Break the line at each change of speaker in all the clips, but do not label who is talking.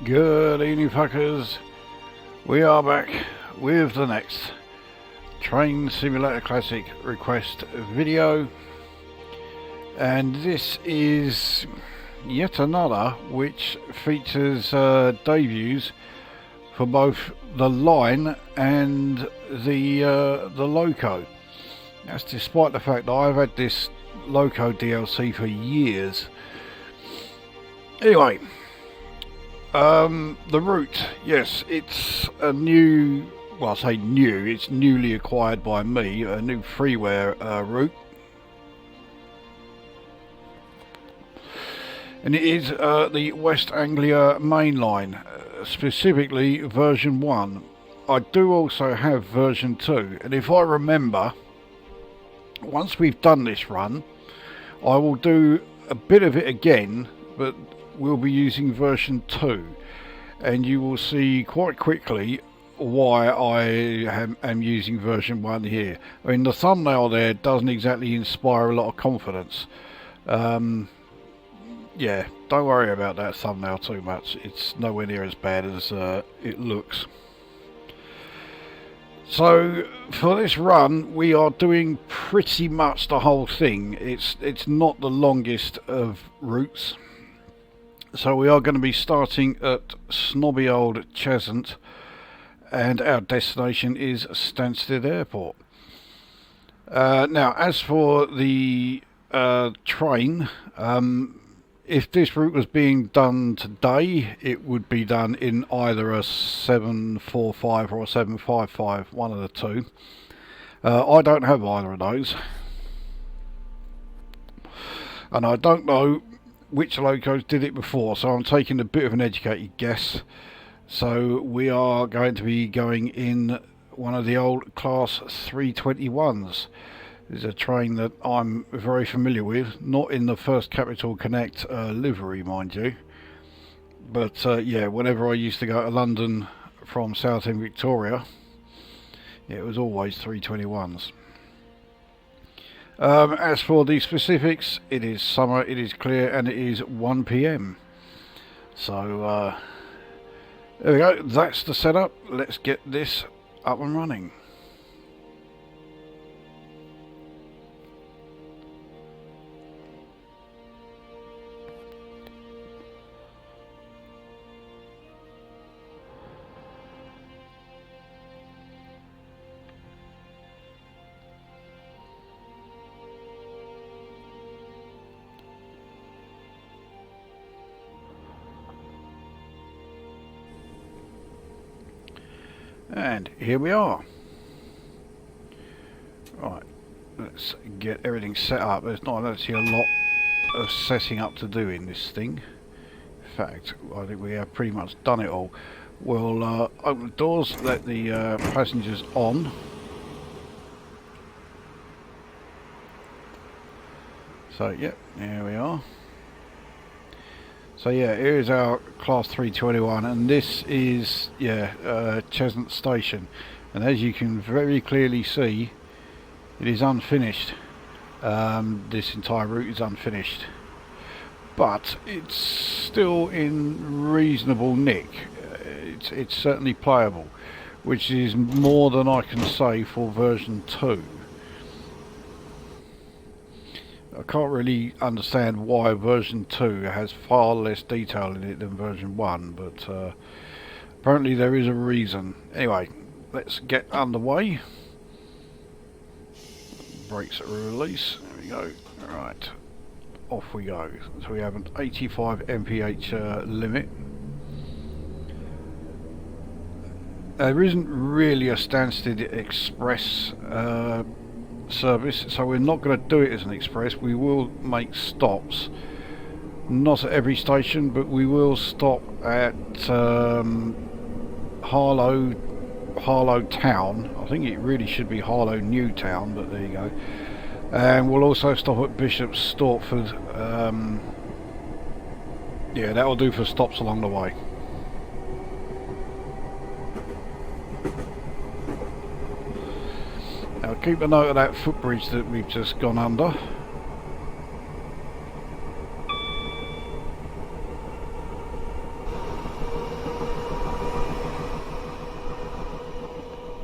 Good evening, fuckers. We are back with the next Train Simulator Classic request video, and this is yet another which features debuts for both the line and the loco. That's despite the fact that I've had this loco DLC for years. Anyway, the route, yes, it's a new, well, I say new, it's newly acquired by me, a new freeware route. And it is the West Anglia Mainline, specifically version 1. I do also have version 2, and if I remember, once we've done this run, I will do a bit of it again, but we'll be using version 2, and you will see quite quickly why I am using version 1 here. I mean, the thumbnail there doesn't exactly inspire a lot of confidence. Yeah, don't worry about that thumbnail too much. It's nowhere near as bad as it looks. So for this run we are doing pretty much the whole thing. It's not the longest of routes. So we are going to be starting at snobby old Cheshunt, and our destination is Stanstead Airport. Now, as for the train, if this route was being done today, it would be done in either a 745 or a 755, one of the two. I don't have either of those, and I don't know which locos did it before, so I'm taking a bit of an educated guess. So we are going to be going in one of the old class 321s. This is a train that I'm very familiar with, not in the First Capital Connect livery, mind you, but yeah, whenever I used to go to London from Southend Victoria, it was always 321s. As for the specifics, it is summer, it is clear, and it is 1 PM. So there we go, that's the setup. Let's get this up and running. And here we are. Right, let's get everything set up. There's not actually a lot of setting up to do in this thing. In fact, I think we have pretty much done it all. We'll open the doors, let the passengers on. So, yep, here we are. So yeah, here is our class 321, and this is, yeah, Cheshunt station, and as you can very clearly see, it is unfinished. This entire route is unfinished, but it's still in reasonable nick. It's certainly playable, which is more than I can say for version 2. I can't really understand why version 2 has far less detail in it than version 1, but apparently there is a reason. Anyway, let's get underway. Brakes are release. There we go. Right, off we go. So we have an 85 mph limit. There isn't really a Stanstead Express service, so we're not going to do it as an express. We will make stops, not at every station, but we will stop at Harlow Town. I think it really should be Harlow New Town, but there you go. And we'll also stop at Bishop's Stortford. Yeah, that will do for stops along the way. Now keep a note of that footbridge that we've just gone under.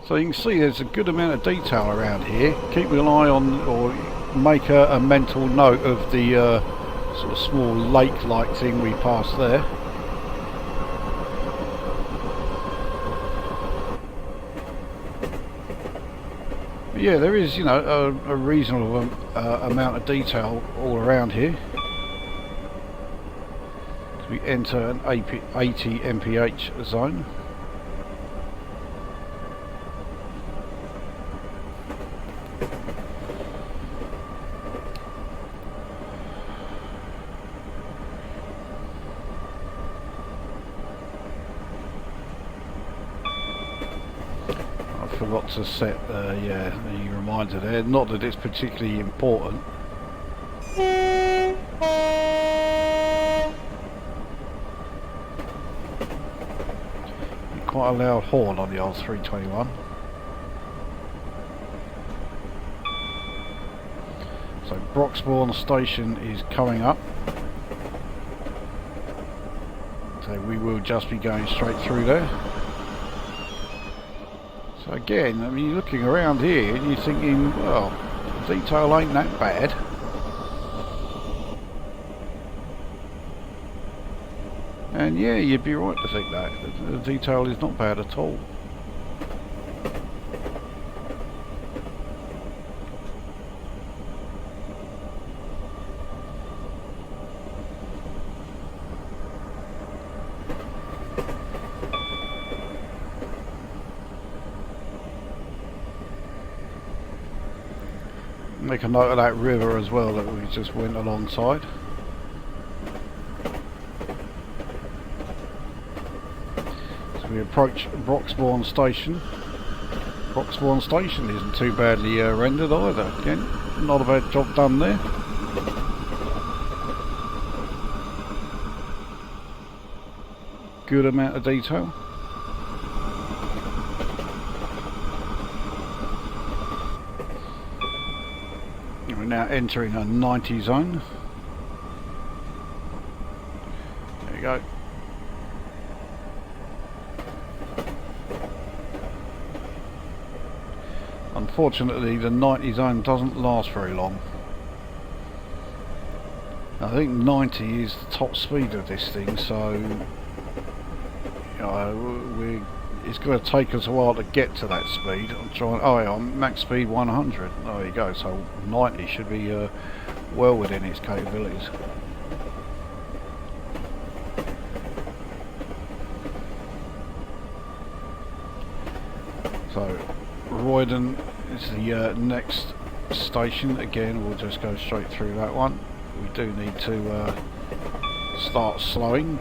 So you can see there's a good amount of detail around here. Keep an eye on, or make a mental note of the sort of small lake-like thing we passed there. But yeah, there is, you know, a reasonable amount of detail all around here. So we enter an 80 mph zone. Forgot to set yeah, the reminder there. Not that it's particularly important. Quite a loud horn on the old 321. So Broxbourne station is coming up. So we will just be going straight through there. So again, I mean, you're looking around here and you're thinking, well, the detail ain't that bad. And yeah, you'd be right to think that. The detail is not bad at all. Make a note of that river as well that we just went alongside. So we approach Broxbourne station. Broxbourne station isn't too badly rendered either. Again, not a bad job done there. Good amount of detail. We're now entering a 90 zone. There you go. Unfortunately, the 90 zone doesn't last very long. I think 90 is the top speed of this thing, so you know, it's going to take us a while to get to that speed. I'm trying. Oh yeah, I'm max speed 100. There you go. So 90 should be well within its capabilities. So Roydon is the next station. Again, we'll just go straight through that one. We do need to start slowing.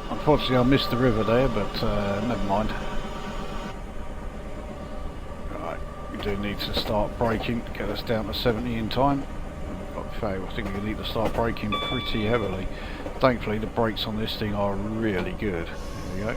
Unfortunately, I missed the river there, but never mind. Right, we do need to start braking to get us down to 70 in time. In fact, I think we need to start braking pretty heavily. Thankfully, the brakes on this thing are really good. There we go.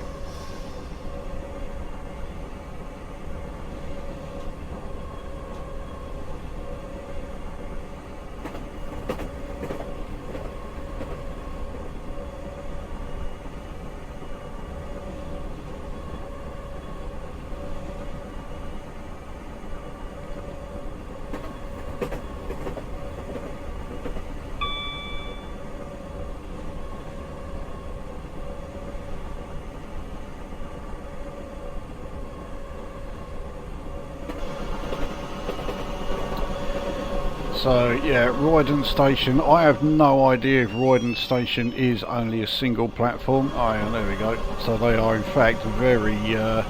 So yeah, Roydon Station. I have no idea if Roydon Station is only a single platform. Oh yeah, there we go. So they are in fact very yeah,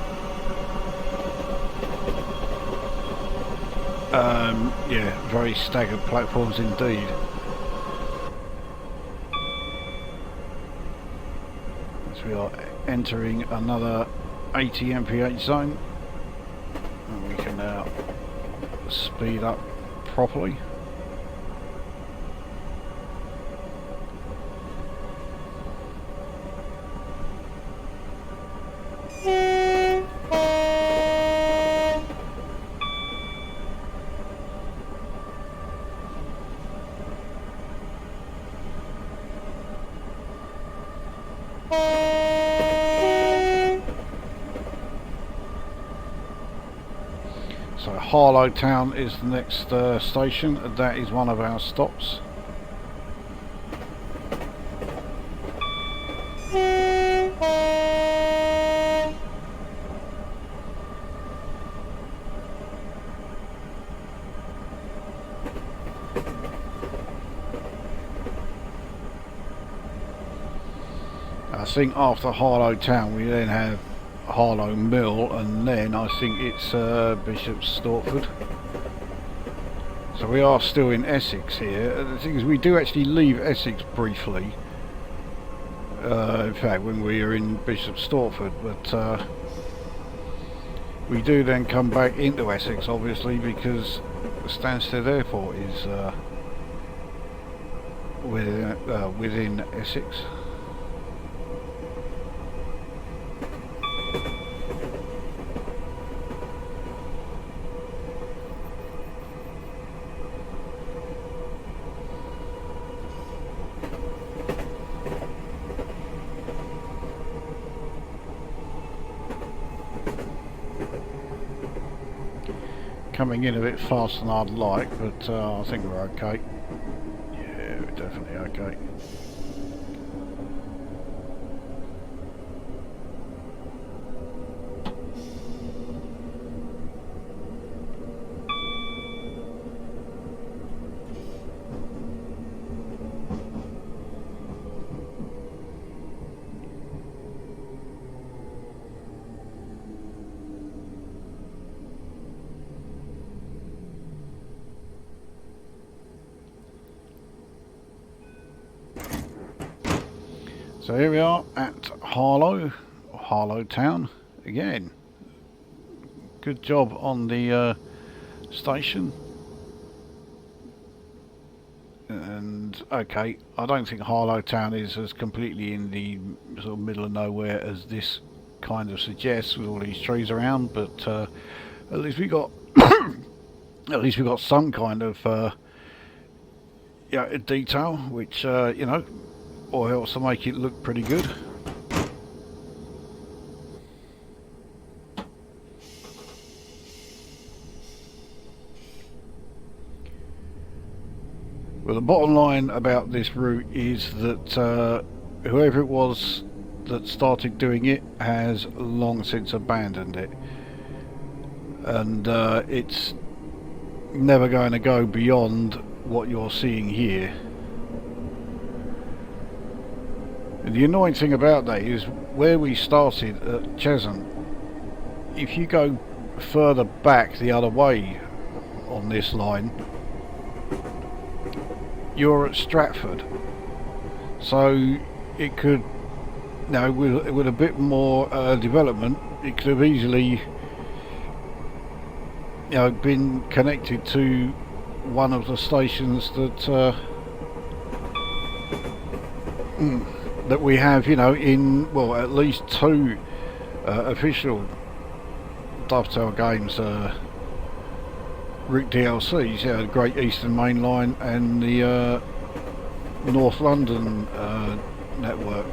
very staggered platforms indeed. As we are entering another 80 mph zone, and we can now speed up properly. So Harlow town is the next station, and that is one of our stops. I think after Harlow town we then have Harlow Mill, and then I think it's Bishop Stortford. So we are still in Essex here. The thing is, we do actually leave Essex briefly. In fact, when we are in Bishop Stortford, but we do then come back into Essex, obviously, because Stanstead Airport is within Essex. Coming in a bit faster than I'd like, but I think we're okay. Yeah, we're definitely okay. So here we are at Harlow, Harlow town again. Good job on the station. And okay, I don't think Harlow town is as completely in the sort of middle of nowhere as this kind of suggests, with all these trees around, but at least we got at least we got some kind of yeah, detail, which you know, or helps to make it look pretty good. Well, the bottom line about this route is that whoever it was that started doing it has long since abandoned it, and it's never going to go beyond what you're seeing here. And the annoying thing about that is where we started at Cheshunt, if you go further back the other way on this line, you're at Stratford. So it could, now with a bit more development, it could have easily, you know, been connected to one of the stations that that we have, you know, in, well, at least two official Dovetail Games route DLCs, yeah, the Great Eastern Mainline and the North London network.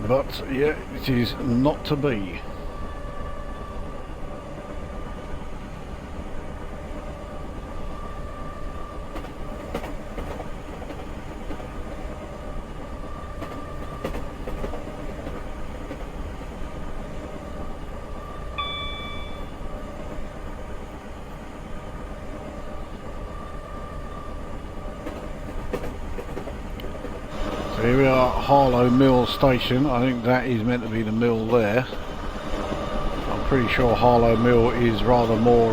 But yeah, it is not to be. Here we are at Harlow Mill Station. I think that is meant to be the mill there. I'm pretty sure Harlow Mill is rather more,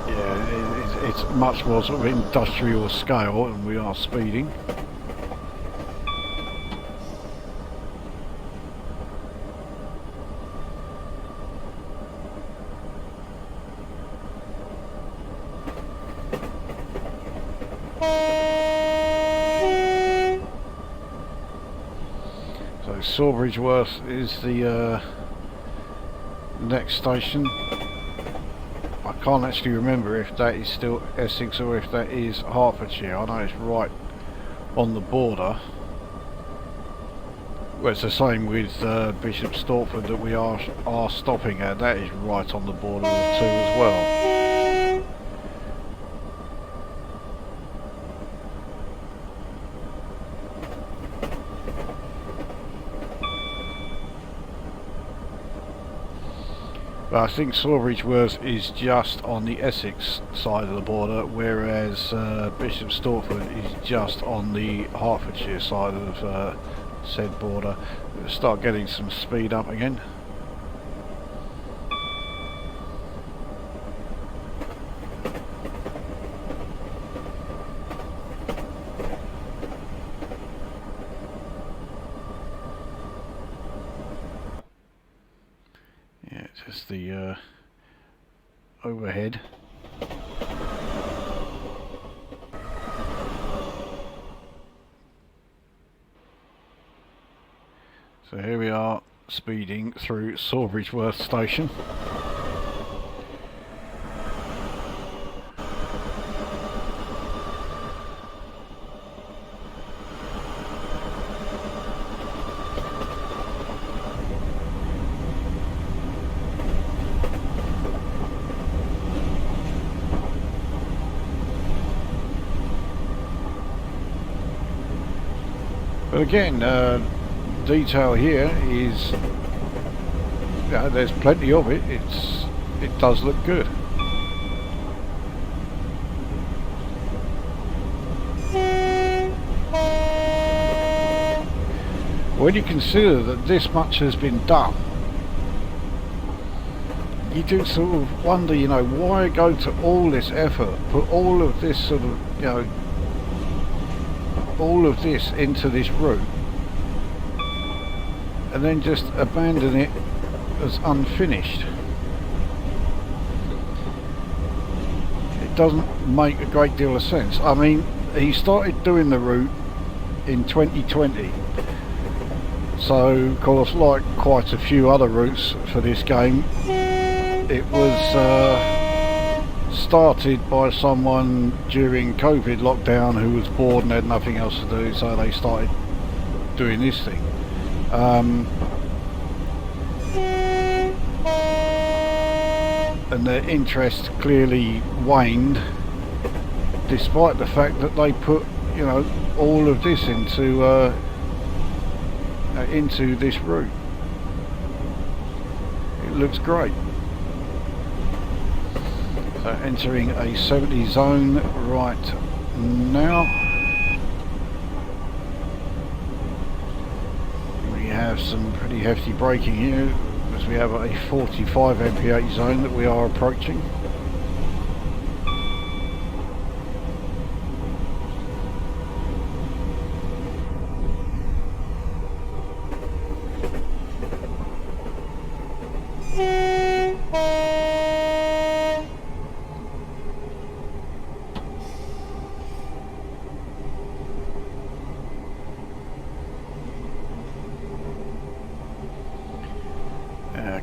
yeah, it's much more sort of industrial scale, and we are speeding. Sawbridgeworth is the next station. I I can't actually remember if that is still Essex or if that is Hertfordshire. I know it's right on the border. Well, it's the same with Bishop Stortford that we are stopping at. That is right on the border of the two as well. But I think Sawbridgeworth is just on the Essex side of the border, whereas Bishop Stortford is just on the Hertfordshire side of said border. We'll start getting some speed up again. Yeah, just the overhead. So here we are speeding through Sawbridgeworth station. But again, detail here is, there's plenty of it. It does look good. When you consider that this much has been done, you do sort of wonder, why go to all this effort, put all of this sort of, all of this into this route, and then just abandon it as unfinished. It doesn't make a great deal of sense. I mean, he started doing the route in 2020, so of course, like quite a few other routes for this game, it was started by someone during COVID lockdown who was bored and had nothing else to do, so they started doing this thing. And their interest clearly waned, despite the fact that they put, all of this into this route. It looks great. So entering a 70 zone right now. We have some pretty hefty braking here, as we have a 45 mph zone that we are approaching.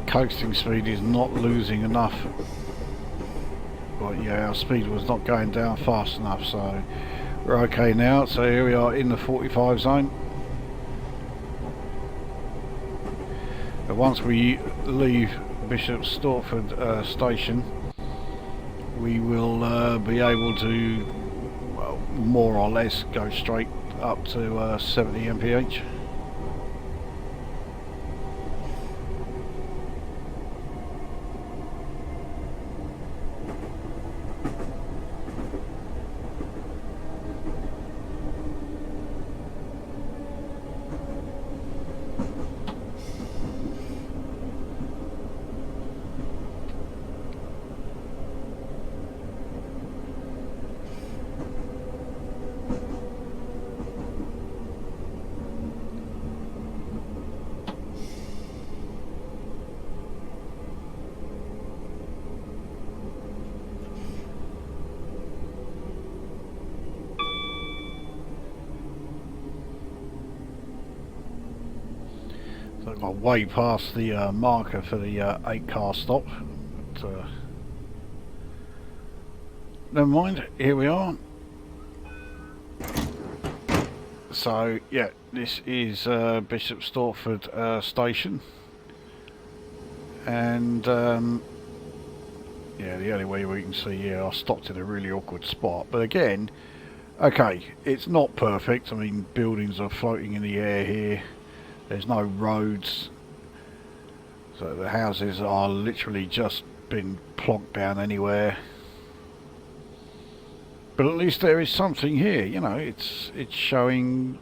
Coasting speed is not losing enough, but yeah, our speed was not going down fast enough, so we're okay now. So here we are in the 45 zone. But once we leave Bishop Stortford station, we will be able to, well, more or less go straight up to 70 mph. So I got way past the marker for the 8 car stop. But, never mind, here we are. So yeah, this is Bishop Stortford station, and yeah, the only way we can see here, I stopped in a really awkward spot, but again, okay, it's not perfect. I mean, buildings are floating in the air here, there's no roads, so the houses are literally just been plonked down anywhere. But at least there is something here, you know, it's showing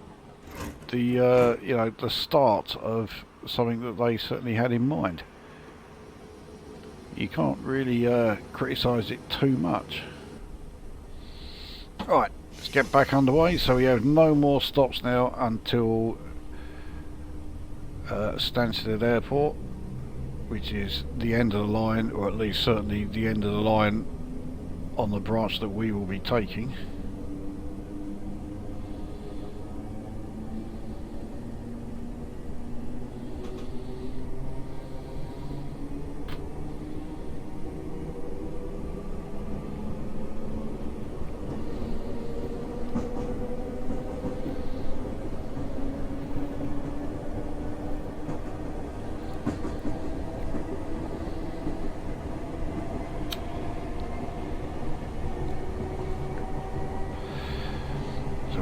the you know, the start of something that they certainly had in mind. You can't really criticise it too much. Right, let's get back underway. So we have no more stops now until Stanstead Airport, which is the end of the line, or at least certainly the end of the line on the branch that we will be taking.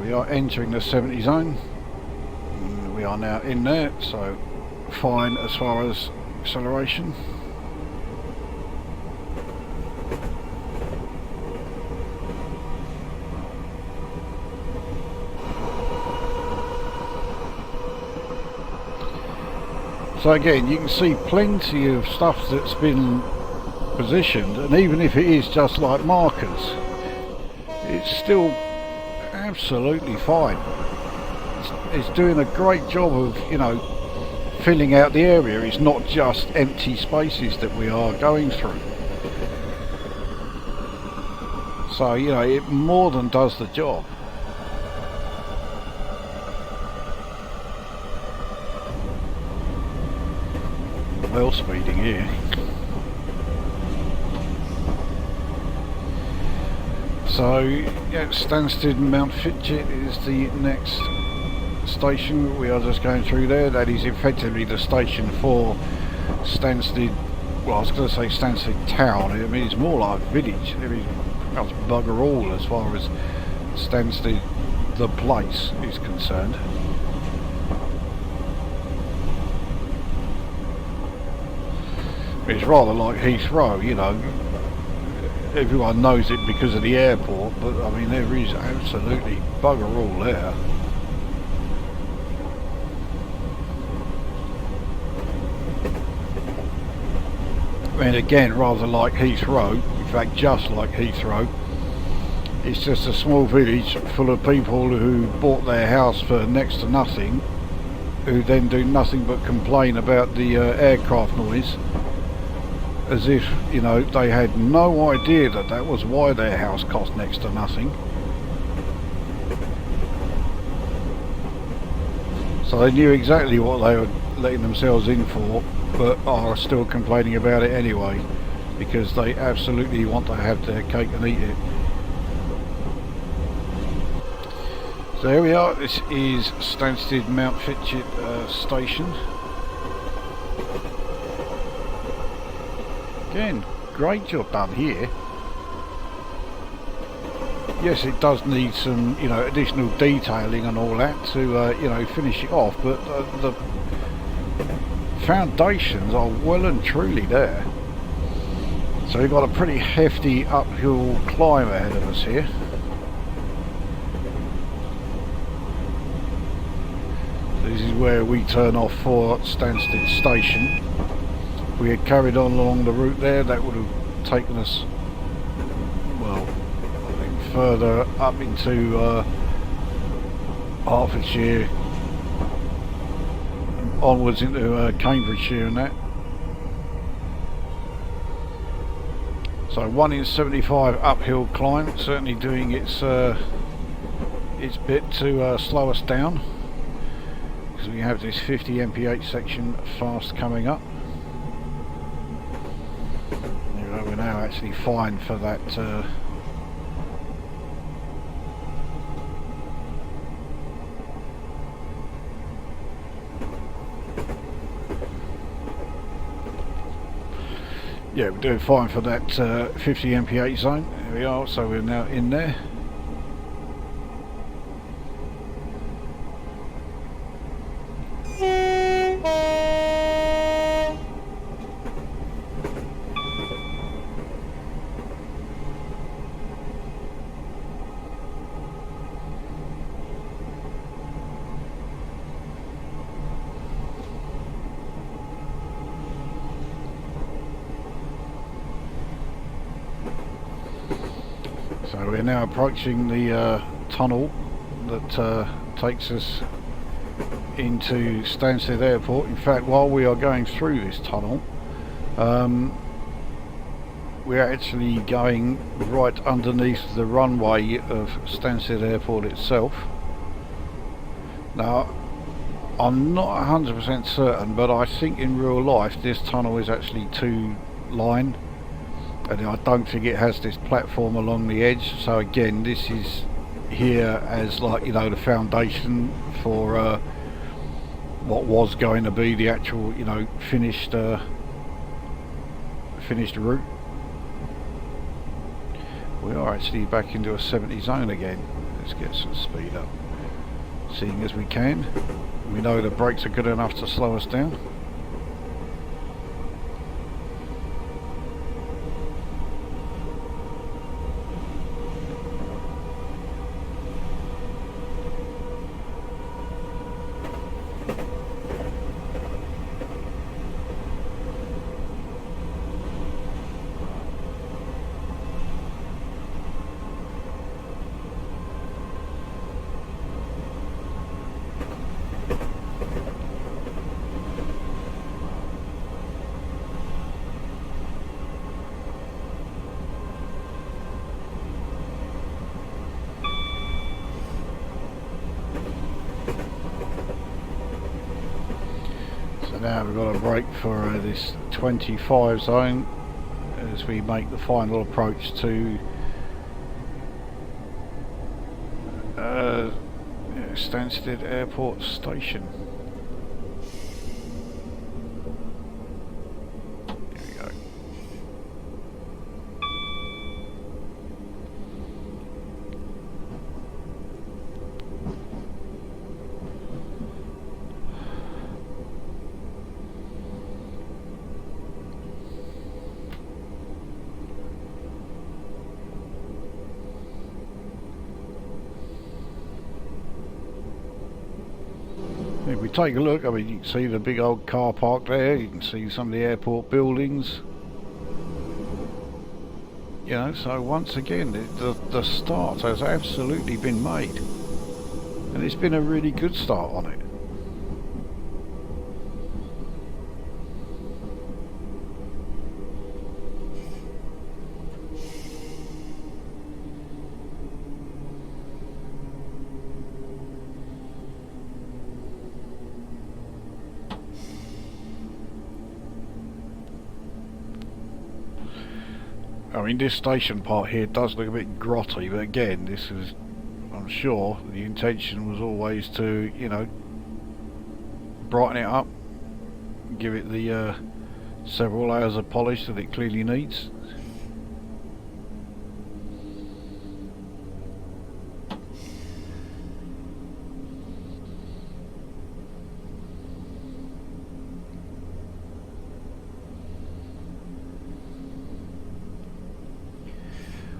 We are entering the 70 zone. We are now in there, so fine as far as acceleration. So again, you can see plenty of stuff that's been positioned, and even if it is just like markers, it's still absolutely fine. It's doing a great job of, you know, filling out the area. It's not just empty spaces that we are going through. So, you know, it more than does the job. Well speeding here. So, yeah, Stanstead Mount Fitchett is the next station. We are just going through there. That is effectively the station for Stanstead, well, I was going to say Stanstead Town. I mean, it's more like a village. There is bugger all as far as Stanstead, the place, is concerned. It's rather like Heathrow, you know. Everyone knows it because of the airport, but I mean, there is absolutely bugger all there. And again, rather like Heathrow, in fact just like Heathrow, it's just a small village full of people who bought their house for next to nothing, who then do nothing but complain about the aircraft noise, as if, you know, they had no idea that that was why their house cost next to nothing. So they knew exactly what they were letting themselves in for, but are still complaining about it anyway, because they absolutely want to have their cake and eat it. So here we are. This is Stanstead Mount Fitchett station. Again, great job done here. Yes, it does need some, you know, additional detailing and all that to, you know, finish it off, but the foundations are well and truly there. So we've got a pretty hefty uphill climb ahead of us here. So this is where we turn off for Stanstead Station. If we had carried on along the route there, that would have taken us, well, I think further up into Hertfordshire, onwards into Cambridgeshire and that. So 1 in 75 uphill climb, certainly doing its bit to slow us down, because we have this 50 mph section fast coming up. We're now actually fine for that Yeah, we're doing fine for that 50 mph zone. There we are, so we're now in there. So we're now approaching the tunnel that takes us into Stanstead Airport. In fact, while we are going through this tunnel, we're actually going right underneath the runway of Stanstead Airport itself. Now, I'm not 100% certain, but I think in real life this tunnel is actually two-line. And I don't think it has this platform along the edge. So again, this is here as, like, you know, the foundation for what was going to be the actual, you know, finished route. We are actually back into a 70 zone again. Let's get some speed up, seeing as we can. We know the brakes are good enough to slow us down. Now we've got a brake for this 25 zone as we make the final approach to Stanstead Airport station. There we go. If we take a look, I mean, you can see the big old car park there, you can see some of the airport buildings. You know, so once again, the start has absolutely been made. And it's been a really good start on it. I mean, this station part here does look a bit grotty, but again, this is, I'm sure, the intention was always to, you know, brighten it up, give it the several layers of polish that it clearly needs.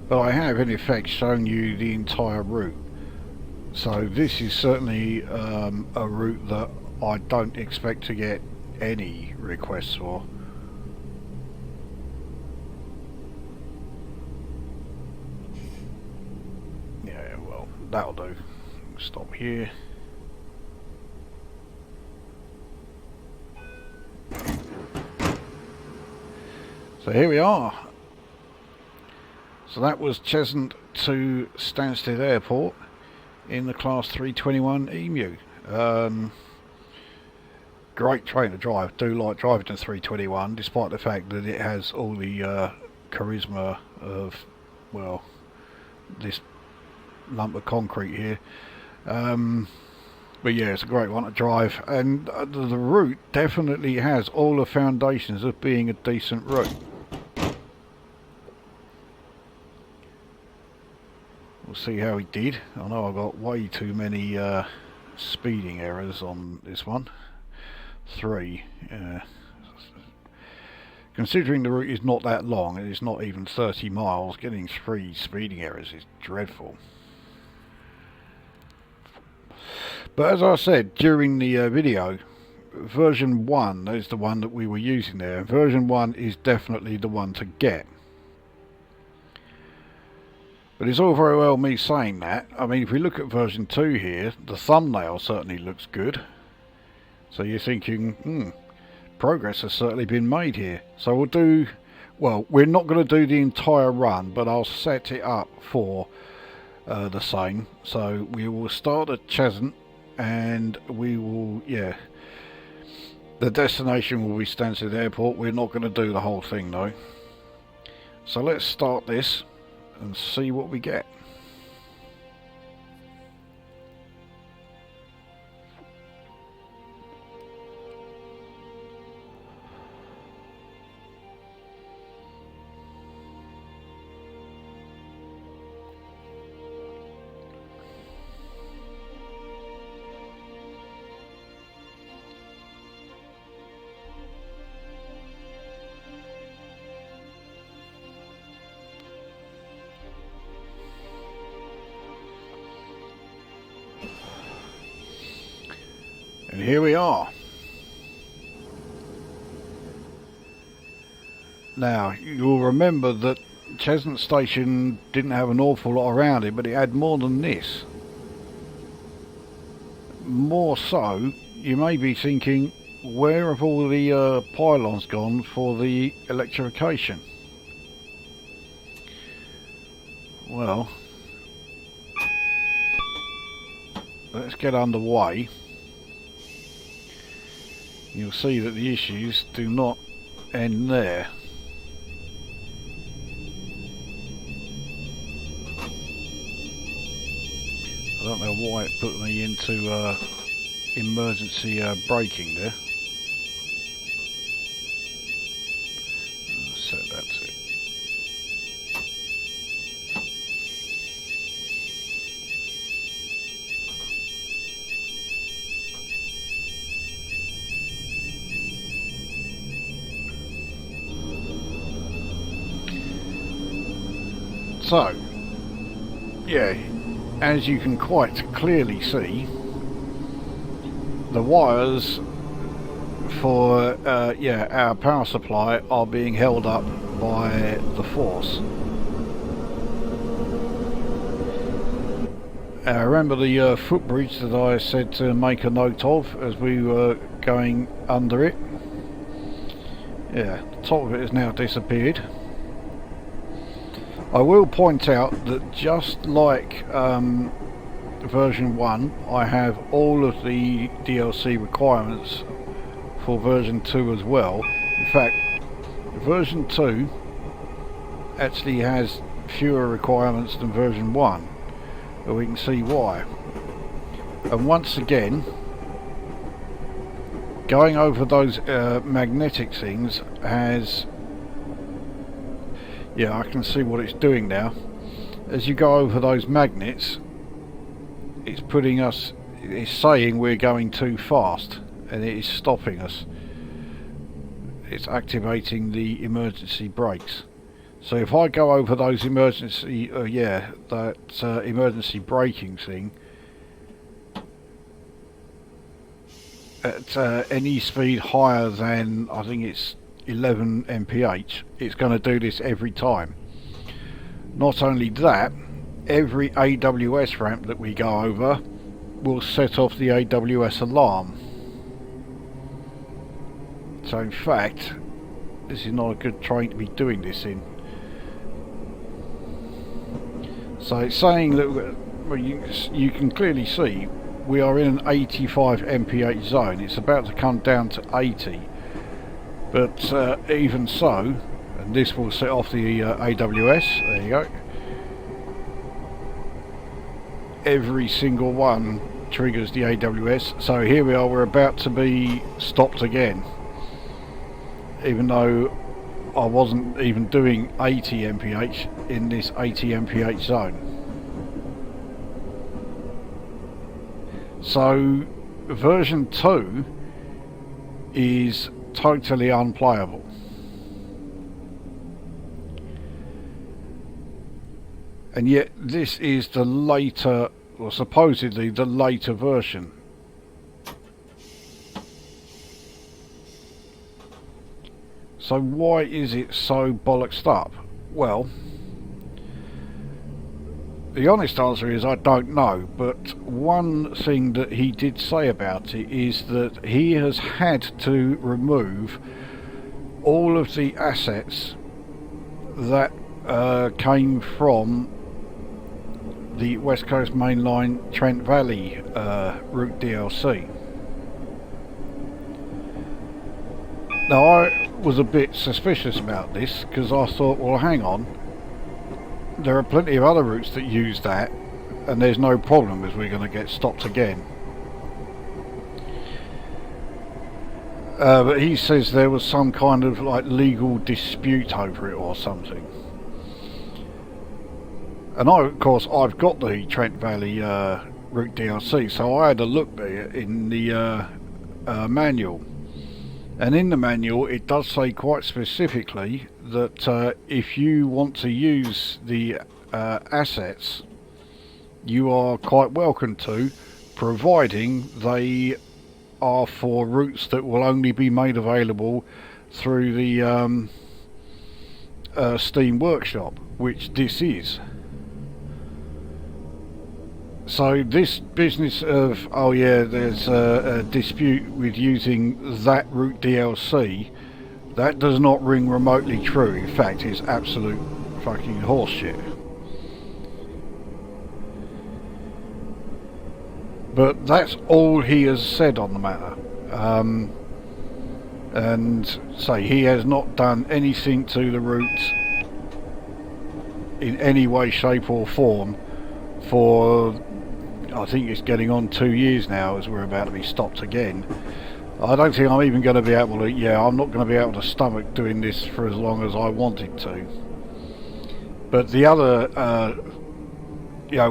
But I have in effect shown you the entire route, so this is certainly a route that I don't expect to get any requests for. Yeah, well, that'll do. Stop here. So here we are. So that was Cheshunt to Stanstead Airport in the Class 321 Emu. Great train to drive. Do like driving the 321, despite the fact that it has all the charisma of, well, this lump of concrete here. But yeah, it's a great one to drive, and the route definitely has all the foundations of being a decent route. We'll see how he did. I know I got way too many speeding errors on this one. 3. Considering the route is not that long, and it's not even 30 miles, getting 3 speeding errors is dreadful. But as I said during the video, version 1 is the one that we were using there. Version 1 is definitely the one to get. But it's all very well me saying that. I mean, if we look at version 2 here, the thumbnail certainly looks good. So you're thinking, progress has certainly been made here. So we'll do, well, we're not going to do the entire run, but I'll set it up for the same. So we will start at Cheshunt, and we will, the destination will be Stanstead Airport. We're not going to do the whole thing though. So let's start this and see what we get. And here we are. Now, you'll remember that Cheshunt Station didn't have an awful lot around it, but it had more than this. More so, you may be thinking, where have all the pylons gone for the electrification? Well, let's get underway. You'll see that the issues do not end there. I don't know why it put me into emergency braking there. I'll set that to it. So, yeah, as you can quite clearly see, the wires for our power supply are being held up by the force. Remember the footbridge that I said to make a note of as we were going under it? Yeah, the top of it has now disappeared. I will point out that just like version 1, I have all of the DLC requirements for version 2 as well. In fact, version 2 actually has fewer requirements than version 1, but we can see why. And once again, going over those magnetic things has... Yeah, I can see what it's doing now. As you go over those magnets, it's putting us, it's saying we're going too fast, and it is stopping us. It's activating the emergency brakes. So if I go over those emergency, emergency braking thing at any speed higher than, I think it's 11 mph, it's going to do this every time. Not only that, every AWS ramp that we go over will set off the AWS alarm. So in fact, this is not a good train to be doing this in. So it's saying that, well, you can clearly see we are in an 85 mph zone. It's about to come down to 80. But even so, and this will set off the AWS, there you go. Every single one triggers the AWS. So here we are, we're about to be stopped again. Even though I wasn't even doing 80 mph in this 80 mph zone. So version 2 is totally unplayable. And yet this is the later, or supposedly the later version. So why is it so bollocksed up? Well, the honest answer is I don't know, but one thing that he did say about it is that he has had to remove all of the assets that came from the West Coast Mainline Trent Valley route DLC. Now I was a bit suspicious about this because I thought, well, hang on, there are plenty of other routes that use that and there's no problem as we're going to get stopped again. But he says there was some kind of like legal dispute over it or something. And of course I've got the Trent Valley route DLC, so I had a look there in the manual. And in the manual it does say quite specifically that if you want to use the assets, you are quite welcome to, providing they are for routes that will only be made available through the Steam Workshop, which this is. So this business of, oh yeah, there's a dispute with using that route DLC, that does not ring remotely true. In fact, it's absolute fucking horseshit. But that's all he has said on the matter. And say he has not done anything to the route in any way, shape or form for, I think it's getting on 2 years now as we're about to be stopped again. I don't think I'm even going to be able to, I'm not going to be able to stomach doing this for as long as I wanted to. But the other,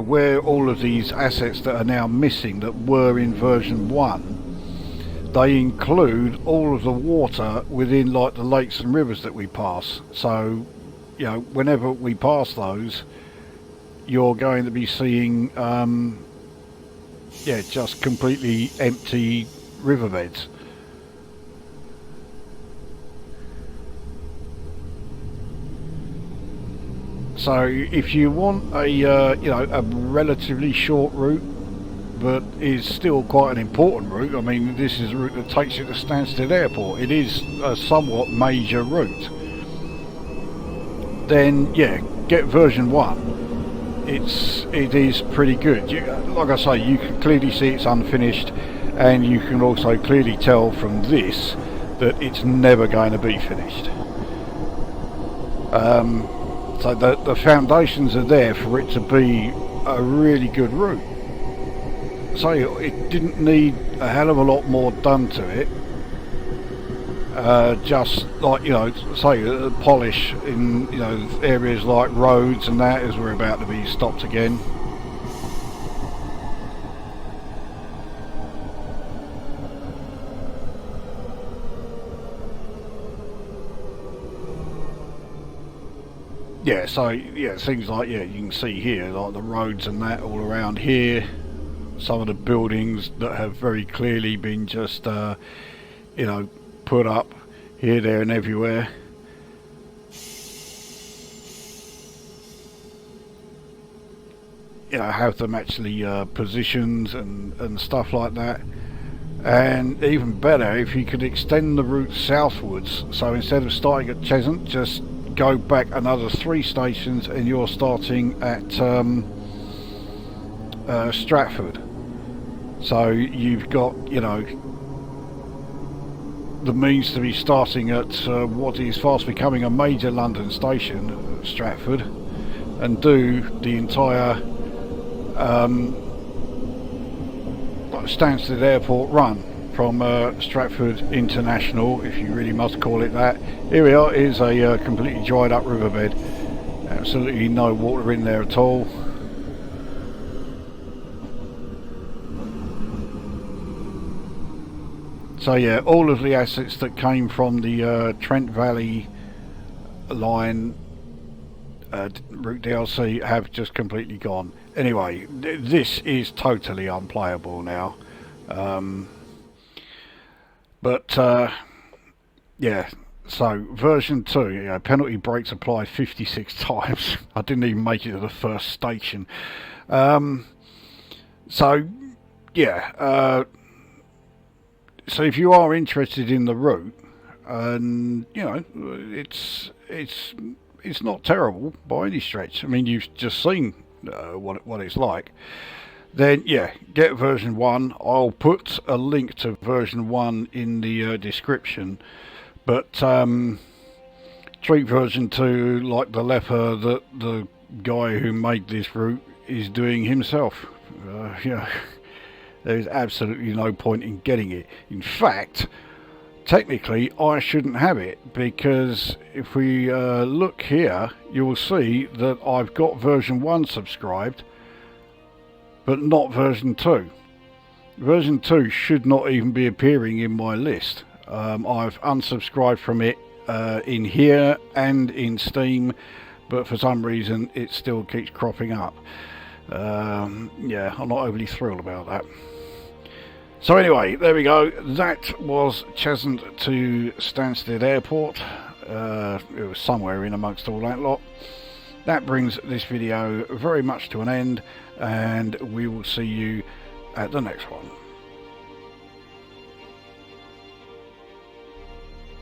where all of these assets that are now missing that were in version 1, they include all of the water within like the lakes and rivers that we pass. So, whenever we pass those, you're going to be seeing just completely empty riverbeds. So if you want a relatively short route but is still quite an important route, I mean this is a route that takes you to Stanstead Airport, it is a somewhat major route, then get version 1. It is pretty good. Like I say, you can clearly see it's unfinished, and you can also clearly tell from this that it's never going to be finished. So the foundations are there for it to be a really good route. So it didn't need a hell of a lot more done to it. Just like, say polish in areas like roads and that, as we're about to be stopped again. Things like, you can see here, like the roads and that all around here, some of the buildings that have very clearly been just, put up here, there and everywhere. Have them actually positioned and stuff like that. And even better, if you could extend the route southwards, so instead of starting at Cheshunt, just go back another 3 stations and you're starting at Stratford. So you've got, the means to be starting at what is fast becoming a major London station, Stratford, and do the entire Stanstead Airport run from Stratford International, if you really must call it that. Here we are, is a completely dried up riverbed, absolutely no water in there at all. So yeah, all of the assets that came from the Trent Valley line route DLC have just completely gone. Anyway, this is totally unplayable now. Yeah, so version 2, you know, penalty brakes applied 56 times. I didn't even make it to the first station. So yeah, so if you are interested in the route, and you know, it's not terrible by any stretch. I mean, you've just seen what it's like. Then yeah, get version 1. I'll put a link to version 1 in the description, but treat version 2 like the leper that the guy who made this route is doing himself. You know, there's absolutely no point in getting it. In fact, technically I shouldn't have it, because if we look here, you will see that I've got version 1 subscribed, but not version 2. Version 2 should not even be appearing in my list. I've unsubscribed from it in here and in Steam, but for some reason it still keeps cropping up. Yeah, I'm not overly thrilled about that. So anyway, there we go. That was Cheshunt to Stanstead Airport. It was somewhere in amongst all that lot. That brings this video very much to an end, and we will see you at the next one.